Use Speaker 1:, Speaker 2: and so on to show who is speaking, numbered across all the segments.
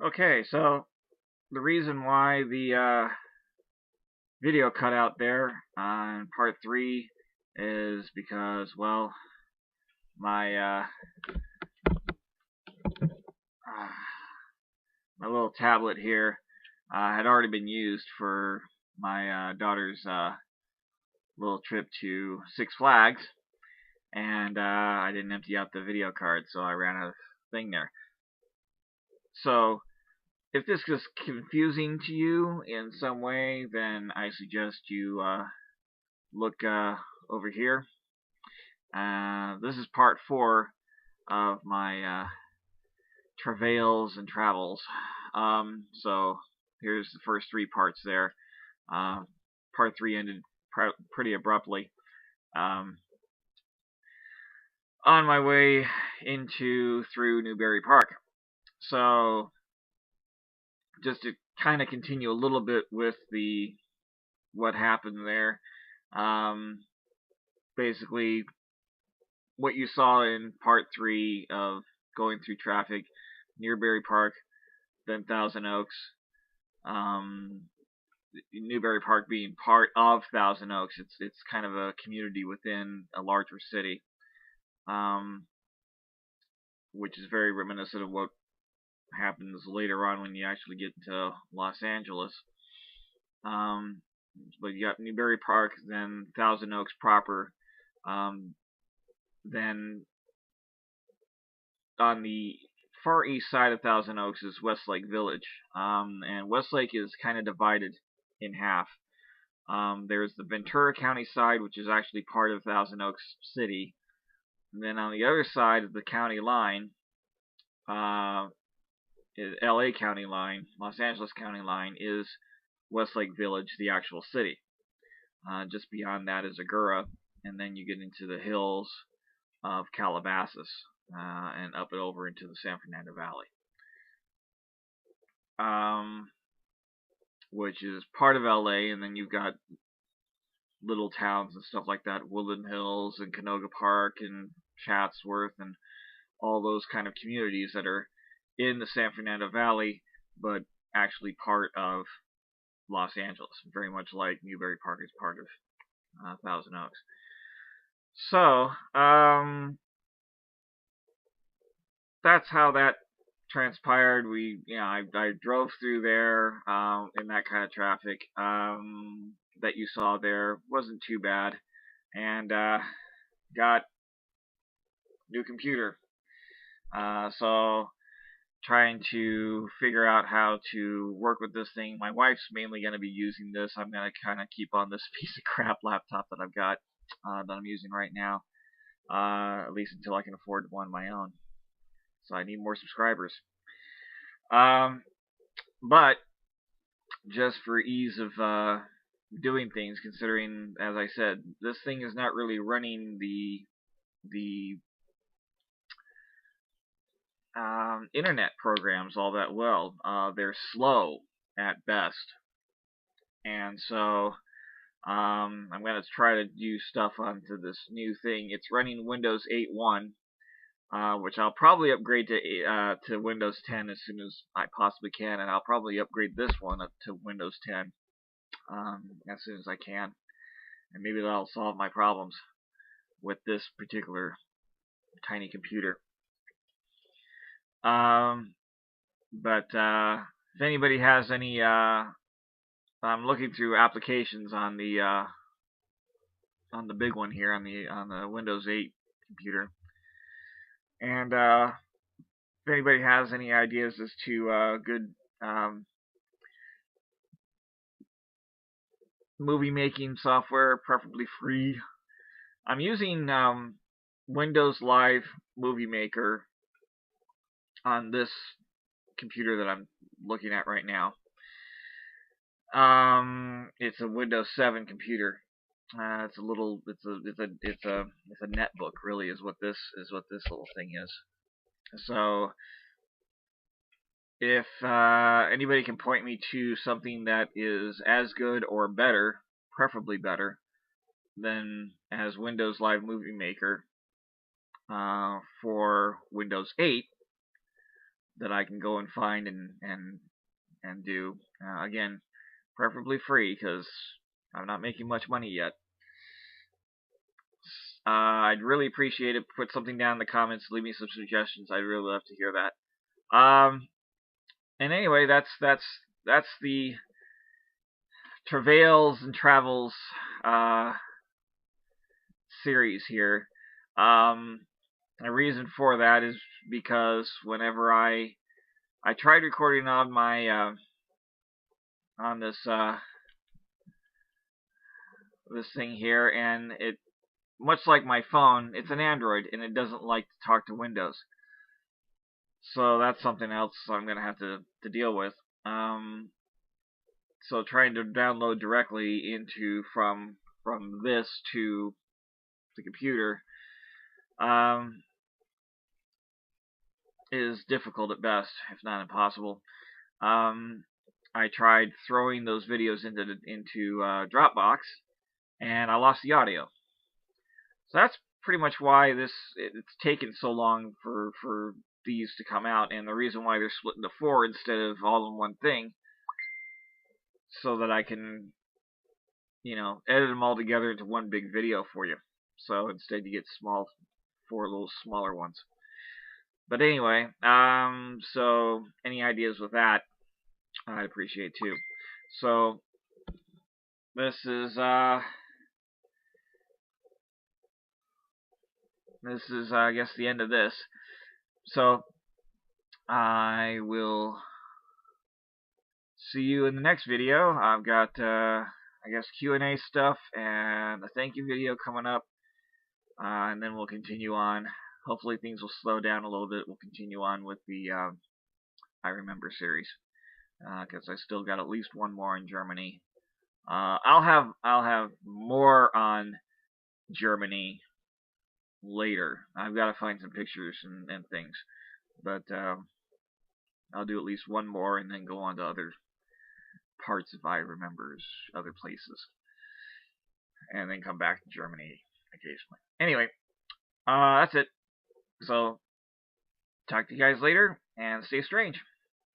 Speaker 1: Okay, so the reason why the video cut out there on part 3 is because, well, my uh, my little tablet here had already been used for my daughter's little trip to Six Flags, and I didn't empty out the video card, so I ran out of thing there. So if this is confusing to you in some way, then I suggest you look over here. This is part 4 of my Travails and Travels. So here's the first 3 parts there. Part 3 ended pretty abruptly. Um, on my way through Newbury Park. So just to kind of continue a little bit with what happened there. Um, Basically, what you saw in part 3 of going through traffic, Newbury Park, then Thousand Oaks, um, Newbury Park being part of Thousand Oaks. It's kind of a community within a larger city, um, which is very reminiscent of what happens later on when you actually get to Los Angeles. Um, but you got Newbury Park, then Thousand Oaks proper, then on the far east side of Thousand Oaks is Westlake Village, and Westlake is kind of divided in half. There's the Ventura County side, which is actually part of Thousand Oaks City, and then on the other side of the county line, LA County line, Los Angeles County line, is Westlake Village, the actual city. Just beyond that is Agoura, and then you get into the hills of Calabasas and up and over into the San Fernando Valley, which is part of LA, and then you've got little towns and stuff like that, Woodland Hills and Canoga Park and Chatsworth and all those kind of communities that are in the San Fernando Valley, but actually part of Los Angeles, very much like Newbury Park is part of Thousand Oaks. So, that's how that transpired. I drove through there in that kind of traffic that you saw there. Wasn't too bad, and got new computer. So trying to figure out how to work with this thing. My wife's mainly going to be using this. I'm going to kind of keep on this piece of crap laptop that I've got that I'm using right now, at least until I can afford one of my own. So I need more subscribers. But just for ease of doing things, considering, as I said, this thing is not really running the internet programs all that well. They're slow at best, and so I'm going to try to do stuff onto this new thing. It's running Windows 8.1, which I'll probably upgrade to Windows 10 as soon as I possibly can, and I'll probably upgrade this one up to Windows 10 as soon as I can, and maybe that'll solve my problems with this particular tiny computer. But if anybody has any, I'm looking through applications on the big one here on the Windows 8 computer, and if anybody has any ideas as to good movie making software, preferably free, I'm using Windows Live Movie Maker on this computer that I'm looking at right now. It's a Windows 7 computer. It's a netbook, really, is what this little thing is. So if anybody can point me to something that is as good or better, preferably better, than as Windows Live Movie Maker for Windows 8, that I can go and find and do. Again, preferably free because I'm not making much money yet. I'd really appreciate it. Put something down in the comments. Leave me some suggestions. I'd really love to hear that. And anyway, that's the Travails and Travels series here. The reason for that is because whenever I tried recording on my on this this thing here, and it, much like my phone, it's an Android and it doesn't like to talk to Windows. So that's something else I'm gonna have to deal with. So trying to download directly into from this to the computer is difficult at best, if not impossible. I tried throwing those videos into Dropbox, and I lost the audio. So that's pretty much why it's taken so long for these to come out, and the reason why they're split into 4 instead of all in one thing, so that I can, edit them all together into one big video for you. So instead you get 4 little smaller ones. But anyway, so any ideas with that, I'd appreciate too. So this is I guess the end of this. So I will see you in the next video. I've got I guess Q&A stuff and a thank you video coming up, and then we'll continue on. Hopefully things will slow down a little bit. We'll continue on with the I Remember series, because I still got at least one more in Germany. I'll have more on Germany later. I've got to find some pictures and things, but I'll do at least one more and then go on to other parts of I Remember's, other places, and then come back to Germany occasionally. Anyway, that's it. So, talk to you guys later, and stay strange.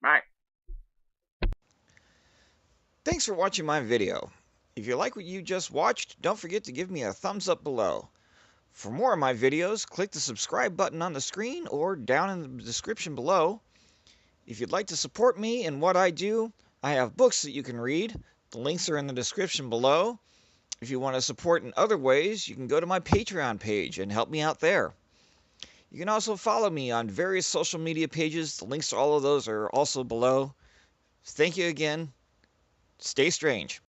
Speaker 1: Bye.
Speaker 2: Thanks for watching my video. If you like what you just watched, don't forget to give me a thumbs up below. For more of my videos, click the subscribe button on the screen or down in the description below. If you'd like to support me and what I do, I have books that you can read. The links are in the description below. If you want to support in other ways, you can go to my Patreon page and help me out there. You can also follow me on various social media pages. The links to all of those are also below. Thank you again. Stay strange.